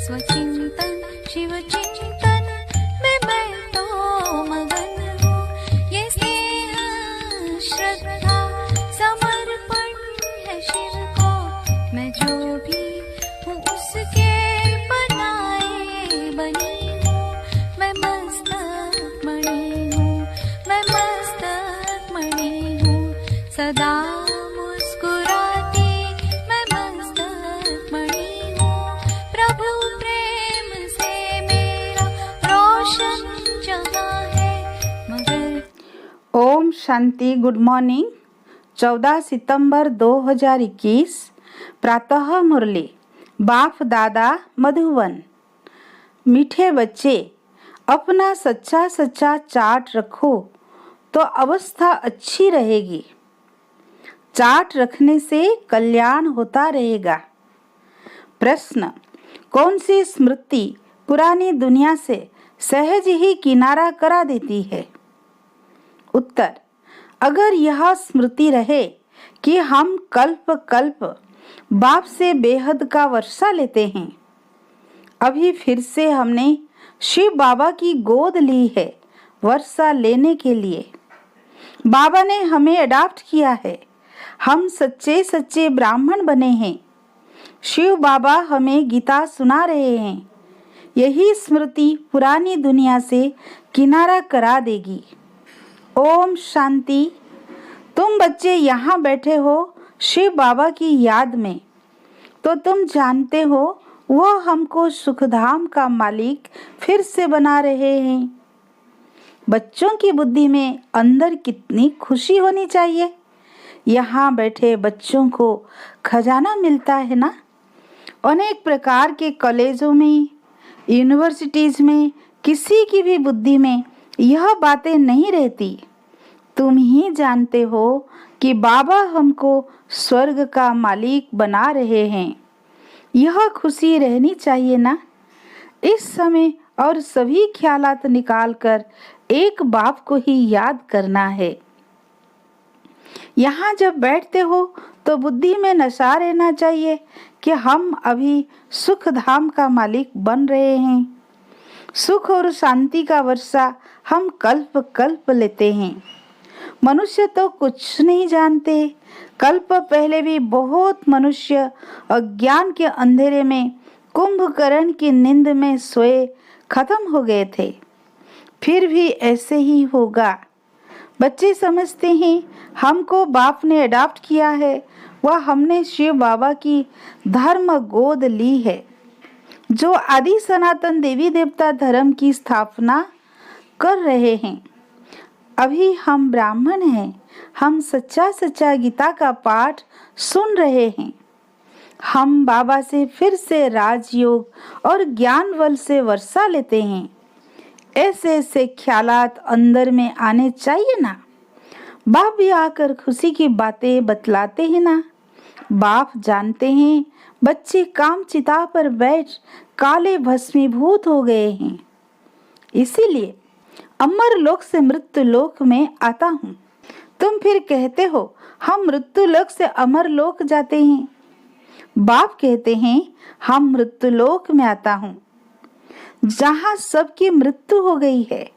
स्वचिंतन शिव चिंतन में मैं तो मगन हूँ। ये स्नेह श्रद्धा समर्पण है शिव को, मैं जो भी हूँ उसके बनाए बनी हूँ। मैं मस्तक मणि हूँ, मैं मस्तक मणि हूँ, सदा मुस्कुराती मैं मस्तक मणि हूँ। प्रभु प्रेम से मेरा रोशन जहाँ है मगर। ओम शांति। Good morning. 14 सितंबर 2021 प्रातः मुरली। बाप दादा मधुबन। मीठे बच्चे, अपना सच्चा सच्चा चार्ट रखो तो अवस्था अच्छी रहेगी। चार्ट रखने से कल्याण होता रहेगा। प्रश्न, कौन सी स्मृति पुरानी दुनिया से सहज ही किनारा करा देती है? उत्तर, अगर यह स्मृति रहे कि हम कल्प कल्प बाप से बेहद का वर्षा लेते हैं। अभी फिर से हमने शिव बाबा की गोद ली है वर्षा लेने के लिए। बाबा ने हमें अडॉप्ट किया है। हम सच्चे सच्चे ब्राह्मण बने हैं। शिव बाबा हमें गीता सुना रहे हैं। यही स्मृति पुरानी दुनिया से किनारा करा देगी। ओम शांति। तुम बच्चे यहाँ बैठे हो शिव बाबा की याद में, तो तुम जानते हो वह हमको सुखधाम का मालिक फिर से बना रहे हैं। बच्चों की बुद्धि में अंदर कितनी खुशी होनी चाहिए। यहाँ बैठे बच्चों को खजाना मिलता है ना। अनेक प्रकार के कॉलेजों में, यूनिवर्सिटीज में किसी की भी बुद्धि में यह बातें नहीं रहती। तुम ही जानते हो कि बाबा हमको स्वर्ग का मालिक बना रहे हैं। यह खुशी रहनी चाहिए ना। इस समय और सभी ख्यालात निकाल कर एक बाप को ही याद करना है। यहाँ जब बैठते हो तो बुद्धि में नशा रहना चाहिए कि हम अभी सुख धाम का मालिक बन रहे हैं। सुख और शांति का वर्षा हम कल्प कल्प लेते हैं। मनुष्य तो कुछ नहीं जानते। कल्प पहले भी बहुत मनुष्य अज्ञान के अंधेरे में कुंभकर्ण की नींद में सोए खत्म हो गए थे। फिर भी ऐसे ही होगा। बच्चे समझते हैं हमको बाप ने अडॉप्ट किया है, वह हमने शिव बाबा की धर्म गोद ली है, जो आदि सनातन देवी देवता धर्म की स्थापना कर रहे हैं। अभी हम ब्राह्मण हैं। हम सच्चा सच्चा गीता का पाठ सुन रहे हैं। हम बाबा से फिर से राजयोग और ज्ञान बल से वर्षा लेते हैं। ऐसे ऐसे ख्यालात अंदर में आने चाहिए ना। बाप भी आकर खुशी की बातें बतलाते हैं ना। बाप जानते हैं बच्चे काम चिता पर बैठ काले भस्मीभूत हो गए हैं। इसीलिए अमर लोक से मृत्यु लोक में आता हूँ। तुम फिर कहते हो हम मृत्यु लोक से अमर लोक जाते हैं। बाप कहते हैं हम मृत्यु लोक में आता हूँ, जहाँ सबकी मृत्यु हो गई है,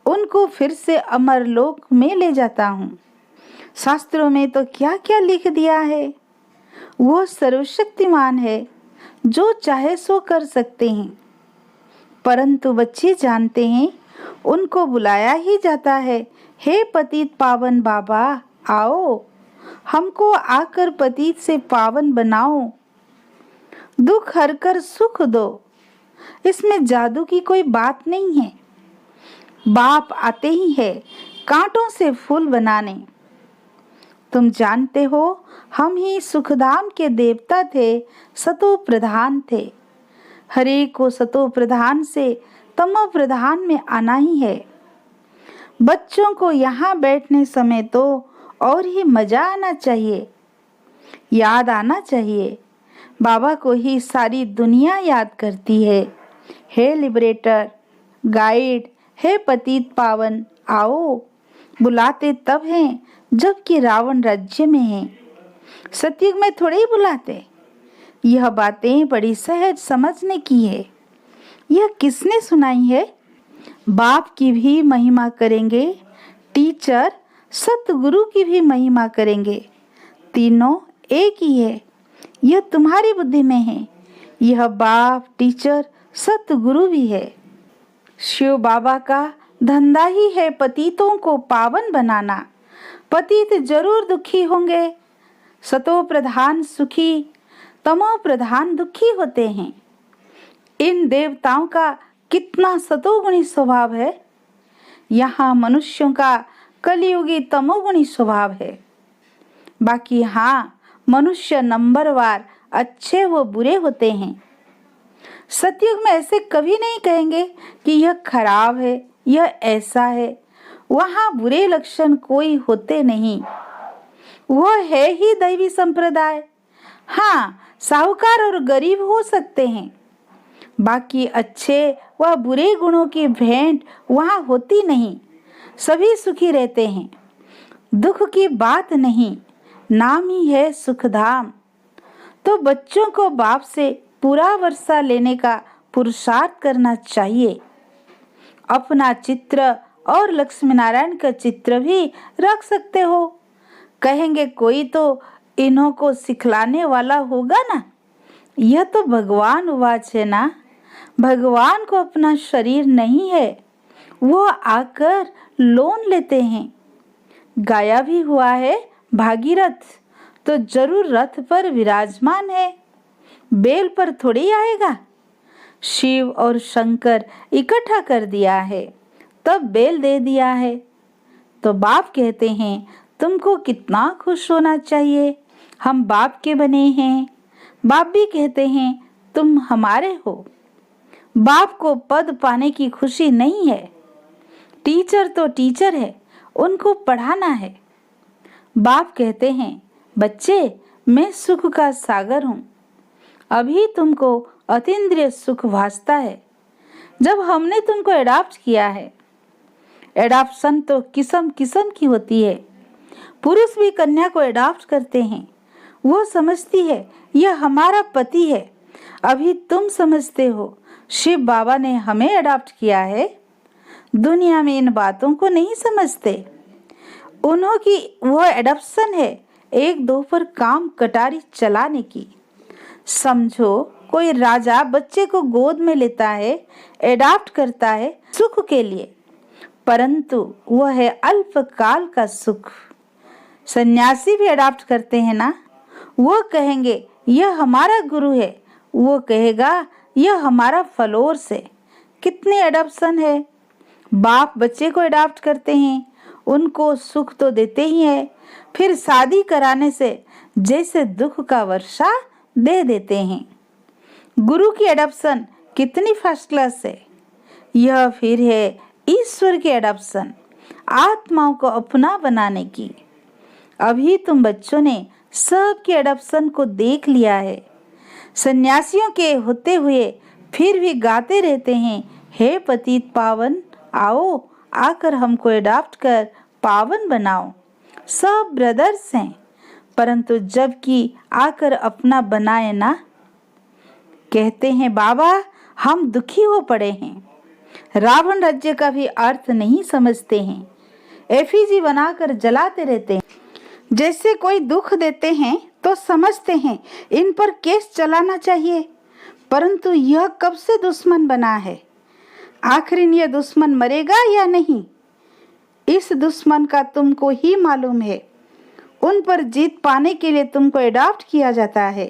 उनको फिर से अमर लोक में ले जाता हूँ। शास्त्रों में तो क्या क्या लिख दिया है। वो सर्वशक्तिमान है, जो चाहे सो कर सकते हैं। परंतु बच्चे जानते हैं उनको बुलाया ही जाता है, हे पतित पावन बाबा आओ, हमको आकर पतित से पावन बनाओ, दुख हरकर सुख दो। इसमें जादू की कोई बात नहीं है। बाप आते ही है कांटों से फूल बनाने। तुम जानते हो हम ही सुखधाम के देवता थे, सतो प्रधान थे। हरे को सतो प्रधान से तमो प्रधान में आना ही है। बच्चों को यहाँ बैठने समय तो और ही मजा आना चाहिए, याद आना चाहिए। बाबा को ही सारी दुनिया याद करती है। हे लिबरेटर, गाइड, हे पतित पावन आओ। बुलाते तब हैं जबकि रावण राज्य में है। सतयुग में थोड़े ही बुलाते। यह बातें बड़ी सहज समझने की है। यह किसने सुनाई है? बाप की भी महिमा करेंगे, टीचर सतगुरु की भी महिमा करेंगे। तीनों एक ही है। यह तुम्हारी बुद्धि में है। यह बाप, टीचर, सतगुरु भी है। शिव बाबा का धंधा ही है पतितों को पावन बनाना। पतित जरूर दुखी होंगे। सतो प्रधान सुखी, तमो प्रधान दुखी होते हैं। इन देवताओं का कितना सतोगुणी स्वभाव है। यहाँ मनुष्यों का कलियुगी तमोगुणी स्वभाव है। बाकी हाँ, मनुष्य नंबरवार अच्छे व बुरे होते हैं। सतयुग में ऐसे कभी नहीं कहेंगे कि यह खराब है, यह ऐसा है। वहाँ बुरे लक्षण कोई होते नहीं। वह है ही दैवी संप्रदाय। हाँ, साहूकार और गरीब हो सकते हैं। बाकी अच्छे व बुरे गुणों की भेंट वहाँ होती नहीं। सभी सुखी रहते हैं। दुख की बात नहीं, नाम ही है सुखधाम। तो बच्चों को बाप से पूरा वर्षा लेने का पुरुषार्थ करना चाहिए। अपना चित्र और लक्ष्मी नारायण का चित्र भी रख सकते हो। कहेंगे कोई तो इन्हों को सिखलाने वाला होगा ना। यह तो भगवान वाच है ना। भगवान को अपना शरीर नहीं है, वो आकर लोन लेते हैं। गाया भी हुआ है भागीरथ, तो जरूर रथ पर विराजमान है, बेल पर थोड़ी आएगा। शिव और शंकर इकट्ठा कर दिया है, तब बेल दे दिया है। तो बाप कहते हैं तुमको कितना खुश होना चाहिए, हम बाप के बने हैं। बाप भी कहते हैं तुम हमारे हो। बाप को पद पाने की खुशी नहीं है। टीचर तो टीचर है, उनको पढ़ाना है। बाप कहते हैं बच्चे, मैं सुख का सागर हूँ। अभी तुमको अतीन्द्रिय सुख भासता है। जब हमने तुमको एडॉप्ट किया है, एडॉप्शन तो किस्म किस्म की होती है। पुरुष भी कन्या को एडॉप्ट करते हैं। वो समझती है यह हमारा पति है। अभी तुम समझते हो शिव बाबा ने हमें एडॉप्ट किया है। दुनिया में इन बातों को नहीं समझते। उन्हों की वह एडॉप्शन है एक दो पर काम कटारी चलाने की। समझो कोई राजा बच्चे को गोद में लेता है, एडॉप्ट करता है सुख के लिए, परंतु वह है अल्पकाल का सुख। सन्यासी भी एडॉप्ट करते हैं ना। वो कहेंगे यह हमारा गुरु है, वो कहेगा यह हमारा फॉलोअर्स है। कितने एडॉप्शन है। बाप बच्चे को एडॉप्ट करते हैं, उनको सुख तो देते ही है, फिर शादी कराने से जैसे दुख का वर्षा दे देते हैं। गुरु की एडॉप्शन कितनी फर्स्ट क्लास है। यह फिर है ईश्वर की एडॉप्शन, आत्माओं को अपना बनाने की। अभी तुम बच्चों ने सबकी एडॉप्शन को देख लिया है। सन्यासियों के होते हुए फिर भी गाते रहते हैं, हे पतित पावन आओ, आकर हमको एडॉप्ट कर पावन बनाओ। सब ब्रदर्स हैं, परंतु जबकि आकर अपना बनाए ना, कहते हैं बाबा हम दुखी हो पड़े हैं। रावण राज्य का भी अर्थ नहीं समझते हैं। एफिजी बनाकर जलाते रहते हैं। जैसे कोई दुख देते हैं तो समझते हैं इन पर केस चलाना चाहिए, परंतु यह कब से दुश्मन बना है। आखिर यह दुश्मन मरेगा या नहीं, इस दुश्मन का तुमको ही मालूम है। उन पर जीत पाने के लिए तुमको एडॉप्ट किया जाता है।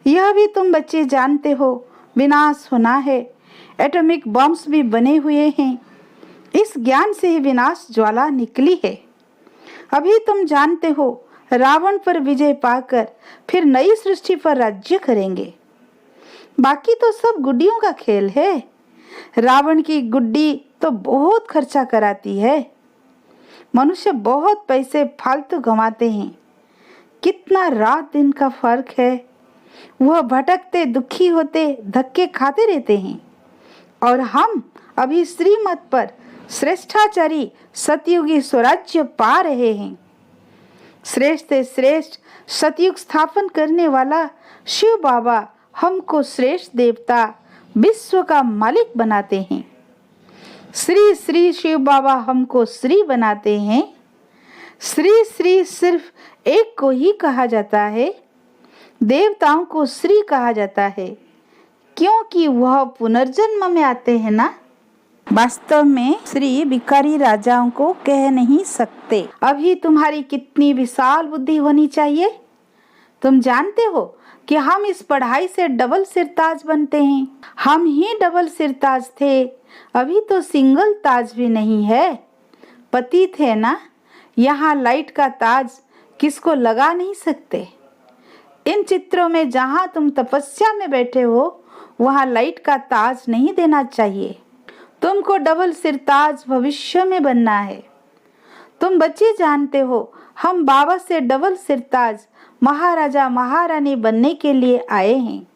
यह भी तुम बच्चे जानते हो, विनाश होना है। एटॉमिक बॉम्ब्स भी बने हुए हैं। इस ज्ञान से ही विनाश ज्वाला निकली है। अभी तुम जानते हो रावण पर विजय पाकर फिर नई सृष्टि पर राज्य करेंगे। बाकी तो सब गुड्डियों का खेल है। रावण की गुड्डी तो बहुत खर्चा कराती है। मनुष्य बहुत पैसे फालतू गंवाते हैं। कितना रात दिन का फर्क है। वह भटकते दुखी होते धक्के खाते रहते हैं, और हम अभी श्रीमत पर श्रेष्ठाचारी सतयुगी स्वराज्य पा रहे हैं। श्रेष्ठ से श्रेष्ठ सतयुग स्थापन करने वाला शिव बाबा हमको श्रेष्ठ देवता, विश्व का मालिक बनाते हैं। श्री श्री शिव बाबा हमको श्री बनाते हैं। श्री श्री सिर्फ एक को ही कहा जाता है। देवताओं को श्री कहा जाता है क्योंकि वह पुनर्जन्म में आते हैं ना। वास्तव में श्री भिखारी राजाओं को कह नहीं सकते। अभी तुम्हारी कितनी विशाल बुद्धि होनी चाहिए। तुम जानते हो कि हम इस पढ़ाई से डबल सिरताज बनते हैं। हम ही डबल सिरताज थे, अभी तो सिंगल ताज भी नहीं है। पतित है ना, यहाँ लाइट का ताज किसको लगा नहीं सकते। इन चित्रों में जहाँ तुम तपस्या में बैठे हो वहाँ लाइट का ताज नहीं देना चाहिए। तुमको डबल सिरताज भविष्य में बनना है। तुम बच्चे जानते हो हम बाबा से डबल सिरताज महाराजा महारानी बनने के लिए आए हैं।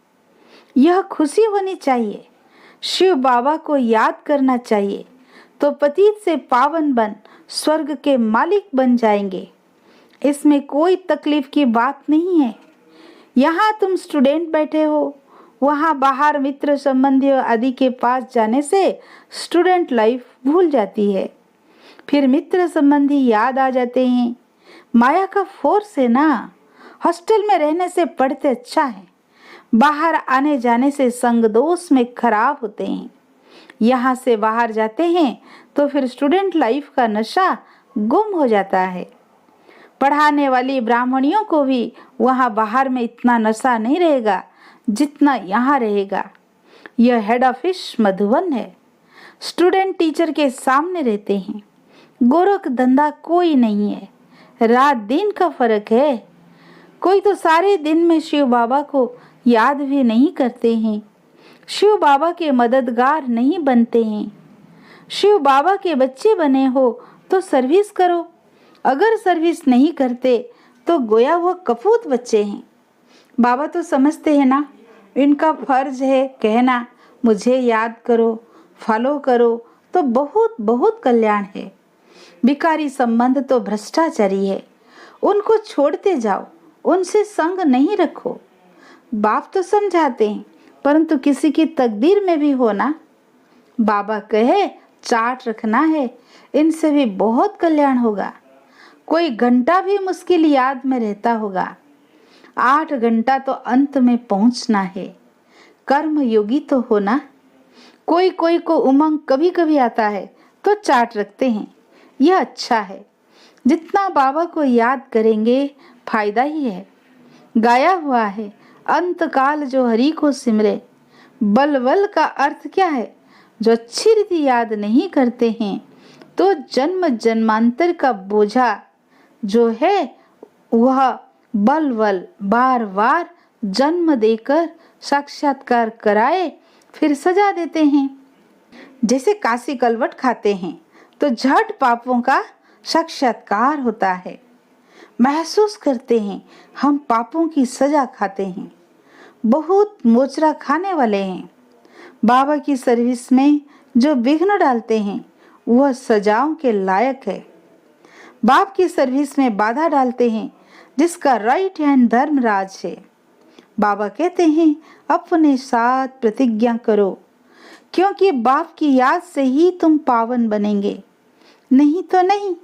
यह खुशी होनी चाहिए। शिव बाबा को याद करना चाहिए तो पतित से पावन बन स्वर्ग के मालिक बन जाएंगे। इसमें कोई तकलीफ की बात नहीं है। यहाँ तुम स्टूडेंट बैठे हो, वहाँ बाहर मित्र संबंधियों आदि के पास जाने से स्टूडेंट लाइफ भूल जाती है। फिर मित्र संबंधी याद आ जाते हैं। माया का फोर्स है ना। हॉस्टल में रहने से पढ़ते अच्छा है, बाहर आने जाने से संग दोष में खराब होते हैं। यहाँ से बाहर जाते हैं तो फिर स्टूडेंट लाइफ का नशा गुम हो जाता है। पढ़ाने वाली ब्राह्मणियों को भी वहाँ बाहर में इतना नशा नहीं रहेगा जितना यहाँ रहेगा। यह हेड ऑफिस मधुबन है। स्टूडेंट टीचर के सामने रहते हैं। गोरख धंधा कोई नहीं है, रात दिन का फर्क है। कोई तो सारे दिन में शिव बाबा को याद भी नहीं करते हैं, शिव बाबा के मददगार नहीं बनते हैं। शिव बाबा के बच्चे बने हो तो सर्विस करो। अगर सर्विस नहीं करते तो गोया वो कपूत बच्चे हैं। बाबा तो समझते हैं ना, इनका फर्ज है कहना मुझे याद करो, फॉलो करो तो बहुत बहुत कल्याण है। भिखारी संबंध तो भ्रष्टाचारी है, उनको छोड़ते जाओ, उनसे संग नहीं रखो। बाप तो समझाते हैं परंतु किसी की तकदीर में भी हो ना। बाबा कहे चार्ट रखना है, इनसे भी बहुत कल्याण होगा। कोई घंटा भी मुश्किल याद में रहता होगा। 8 घंटा तो अंत में पहुंचना है। कर्म योगी तो होना। कोई कोई को उमंग कभी कभी आता है तो चार्ट रखते हैं, यह अच्छा है। जितना बाबा को याद करेंगे फायदा ही है। गाया हुआ है अंत काल जो हरि को सिमरे। बलवल का अर्थ क्या है? जो अच्छी रीति याद नहीं करते हैं तो जन्म जन्मांतर का बोझा जो है वह बलवल बार बार जन्म देकर साक्षात्कार कराए फिर सजा देते हैं। जैसे काशी कलवट खाते हैं तो झट पापों का साक्षात्कार होता है। महसूस करते हैं हम पापों की सजा खाते हैं, बहुत मोचरा खाने वाले हैं। बाबा की सर्विस में जो विघ्न डालते हैं वह सजाओं के लायक है। बाप की सर्विस में बाधा डालते हैं जिसका राइट हैंड धर्मराज है। बाबा कहते हैं अपने साथ प्रतिज्ञा करो, क्योंकि बाप की याद से ही तुम पावन बनेंगे, नहीं तो नहीं।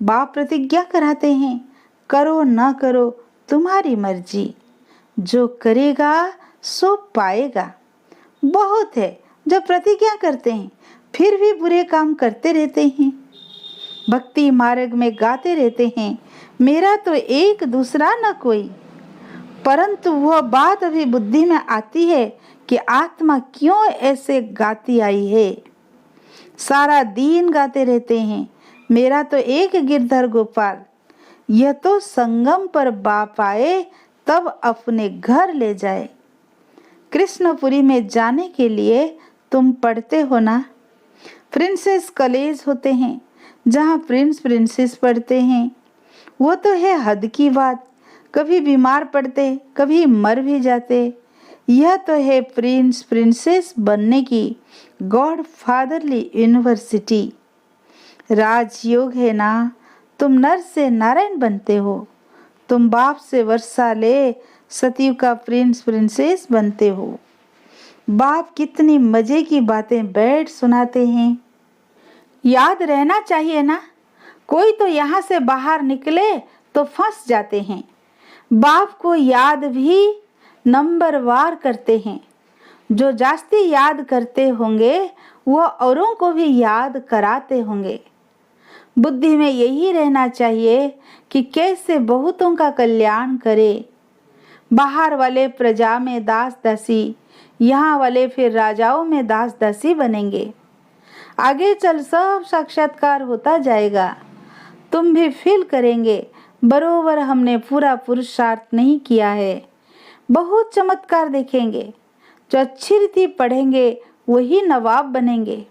बाप प्रतिज्ञा कराते हैं करो ना करो तुम्हारी मर्जी, जो करेगा सो पाएगा। बहुत है जो प्रतिज्ञा करते हैं फिर भी बुरे काम करते रहते हैं। भक्ति मार्ग में गाते रहते हैं मेरा तो एक दूसरा न कोई, परंतु वह बात अभी बुद्धि में आती है कि आत्मा क्यों ऐसे गाती आई है। सारा दिन गाते रहते हैं मेरा तो एक गिरधर गोपाल। यह तो संगम पर बाप आए तब अपने घर ले जाए। कृष्णपुरी में जाने के लिए तुम पढ़ते हो ना। प्रिंसेस कॉलेज होते हैं जहाँ प्रिंस प्रिंसेस पढ़ते हैं। वो तो है हद की बात, कभी बीमार पड़ते कभी मर भी जाते। यह तो है प्रिंस प्रिंसेस बनने की गॉड फादरली यूनिवर्सिटी। राजयोग है ना तुम नर से नारायण बनते हो। तुम बाप से वर्षा ले सतयुग का प्रिंस प्रिंसेस बनते हो। बाप कितनी मजे की बातें बैठ सुनाते हैं। याद रहना चाहिए ना, कोई तो यहाँ से बाहर निकले तो फंस जाते हैं। बाप को याद भी नंबरवार करते हैं। जो जास्ती याद करते होंगे वह औरों को भी याद कराते होंगे। बुद्धि में यही रहना चाहिए कि कैसे बहुतों का कल्याण करे। बाहर वाले प्रजा में दास दासी, यहाँ वाले फिर राजाओं में दास दासी बनेंगे। आगे चल सब साक्षात्कार होता जाएगा। तुम भी फील करेंगे बरोबर हमने पूरा पुरुषार्थ नहीं किया है। बहुत चमत्कार देखेंगे। जो अच्छी रीति पढ़ेंगे वही नवाब बनेंगे।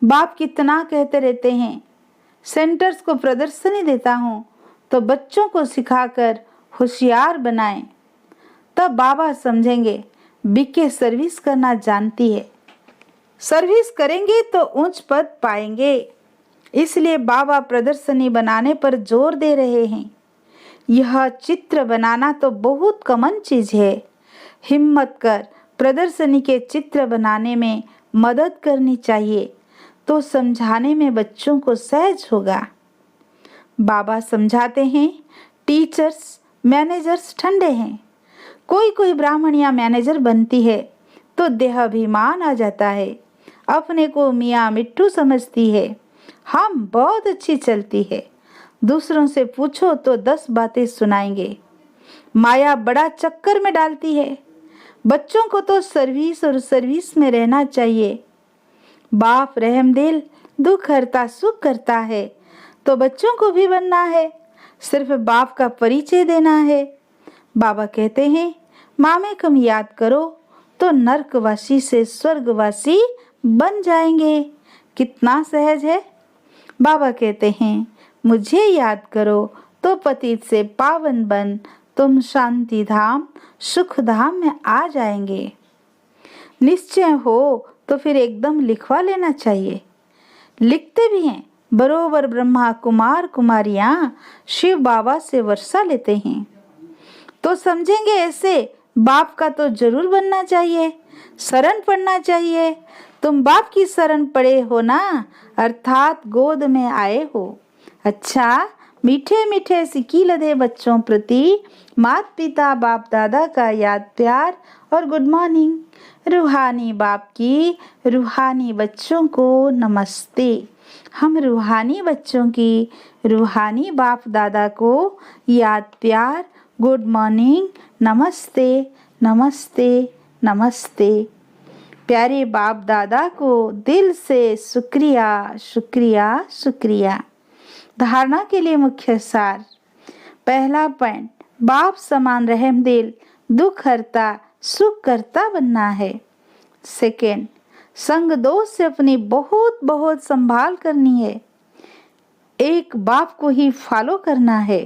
बाप कितना कहते रहते हैं, सेंटर्स को प्रदर्शनी देता हूँ तो बच्चों को सिखाकर होशियार बनाएं। तब बाबा समझेंगे बीके सर्विस करना जानती है। सर्विस करेंगे तो उच्च पद पाएंगे। इसलिए बाबा प्रदर्शनी बनाने पर जोर दे रहे हैं। यह चित्र बनाना तो बहुत कॉमन चीज है। हिम्मत कर प्रदर्शनी के चित्र बनाने में मदद करनी चाहिए तो समझाने में बच्चों को सहज होगा। बाबा समझाते हैं टीचर्स मैनेजर्स ठंडे हैं। कोई कोई ब्राह्मणिया मैनेजर बनती है तो देहाभिमान आ जाता है। अपने को मियाँ मिट्टू समझती है। हम बहुत अच्छी चलती है। दूसरों से पूछो तो 10 बातें सुनाएंगे। माया बड़ा चक्कर में डालती है। बच्चों को तो सर्विस और सर्विस में रहना चाहिए। बाप रहमदिल दुख हरता सुख करता है तो बच्चों को भी बनना है। सिर्फ बाप का परिचय देना है। बाबा कहते हैं मामे कम याद करो तो नरकवासी से स्वर्गवासी बन जाएंगे। कितना सहज है। बाबा कहते हैं मुझे याद करो तो पतित से पावन बन तुम शांति धाम सुख धाम में आ जाएंगे। निश्चय हो तो फिर एकदम लिखवा लेना चाहिए। लिखते भी हैं बरोबर। ब्रह्मा कुमार कुमारियां शिव बाबा से वर्षा लेते हैं तो समझेंगे ऐसे बाप का तो जरूर बनना चाहिए। शरण पढ़ना चाहिए। तुम बाप की शरण पड़े हो ना, अर्थात गोद में आए हो। अच्छा मीठे मीठे सिकी लदे बच्चों प्रति माता पिता बाप दादा का याद प्यार और गुड मॉर्निंग। रूहानी बाप की रूहानी बच्चों को नमस्ते। हम रूहानी बच्चों की रूहानी बाप दादा को याद प्यार गुड मॉर्निंग नमस्ते नमस्ते नमस्ते। प्यारे बाप दादा को दिल से शुक्रिया शुक्रिया शुक्रिया। धारणा के लिए मुख्य सार। पहला पॉइंट, बाप समान रहमदिल दुख हरता सुख करता बनना है। सेकेंड, संग दोष से अपनी बहुत बहुत संभाल करनी है। एक बाप को ही फॉलो करना है।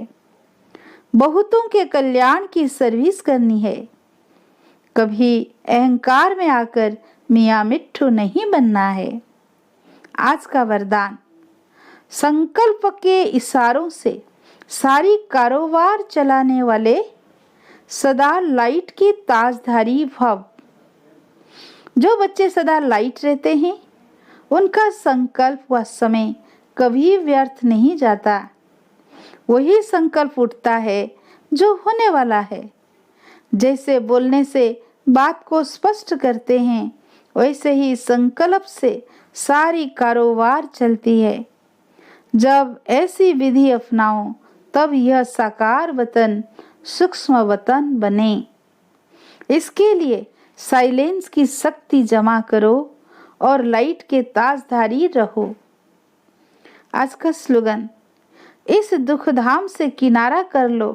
बहुतों के कल्याण की सर्विस करनी है। कभी अहंकार में आकर मियाँ मिट्ठू नहीं बनना है। आज का वरदान, संकल्प के इशारों से सारी कारोबार चलाने वाले सदा लाइट की ताजधारी भव। जो बच्चे सदा लाइट रहते हैं उनका संकल्प व समय कभी व्यर्थ नहीं जाता। वही संकल्प उठता है जो होने वाला है। जैसे बोलने से बात को स्पष्ट करते हैं वैसे ही संकल्प से सारी कारोबार चलती है। जब ऐसी विधि अपनाओ तब यह साकार वतन सूक्ष्म वतन बने। इसके लिए साइलेंस की शक्ति जमा करो और लाइट के ताजधारी रहो। आज का स्लोगन, इस दुख धाम से किनारा कर लो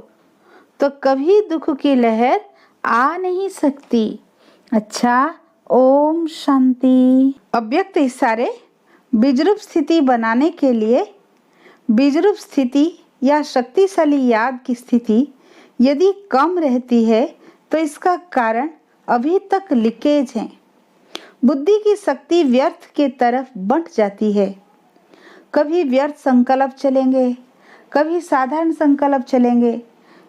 तो कभी दुख की लहर आ नहीं सकती। अच्छा, ओम शांति। अव्यक्त इशारे बीजरूप स्थिति बनाने के लिए बीजरूप स्थिति या शक्तिशाली याद की स्थिति यदि कम रहती है तो इसका कारण अभी तक लीकेज है। बुद्धि की शक्ति व्यर्थ के तरफ बंट जाती है। कभी व्यर्थ संकल्प चलेंगे, कभी साधारण संकल्प चलेंगे।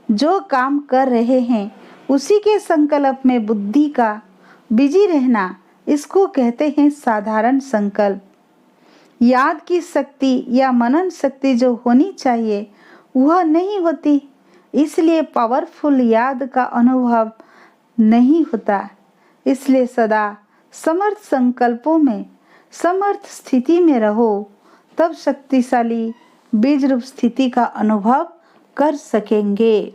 जो काम कर रहे हैं उसी के संकल्प में बुद्धि का बिजी रहना, इसको कहते हैं साधारण संकल्प। याद की शक्ति या मनन शक्ति जो होनी चाहिए वह नहीं होती, इसलिए पावरफुल याद का अनुभव नहीं होता। इसलिए सदा समर्थ संकल्पों में, समर्थ स्थिति में रहो, तब शक्तिशाली बीज रूप स्थिति का अनुभव कर सकेंगे।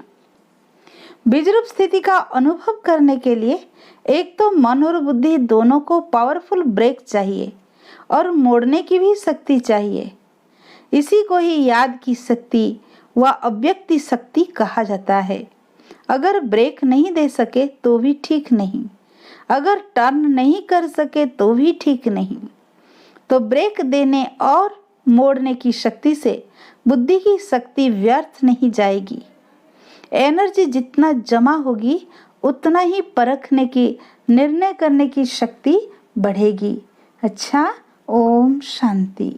बीज रूप स्थिति का अनुभव करने के लिए एक तो मन और बुद्धि दोनों को पावरफुल ब्रेक चाहिए और मोड़ने की भी शक्ति चाहिए। इसी को ही याद की शक्ति व अव्यक्ति शक्ति कहा जाता है। अगर ब्रेक नहीं दे सके तो भी ठीक नहीं, अगर टर्न नहीं कर सके तो भी ठीक नहीं। तो ब्रेक देने और मोड़ने की शक्ति से बुद्धि की शक्ति व्यर्थ नहीं जाएगी। एनर्जी जितना जमा होगी उतना ही परखने की, निर्णय करने की शक्ति बढ़ेगी। अच्छा, ओम शांति।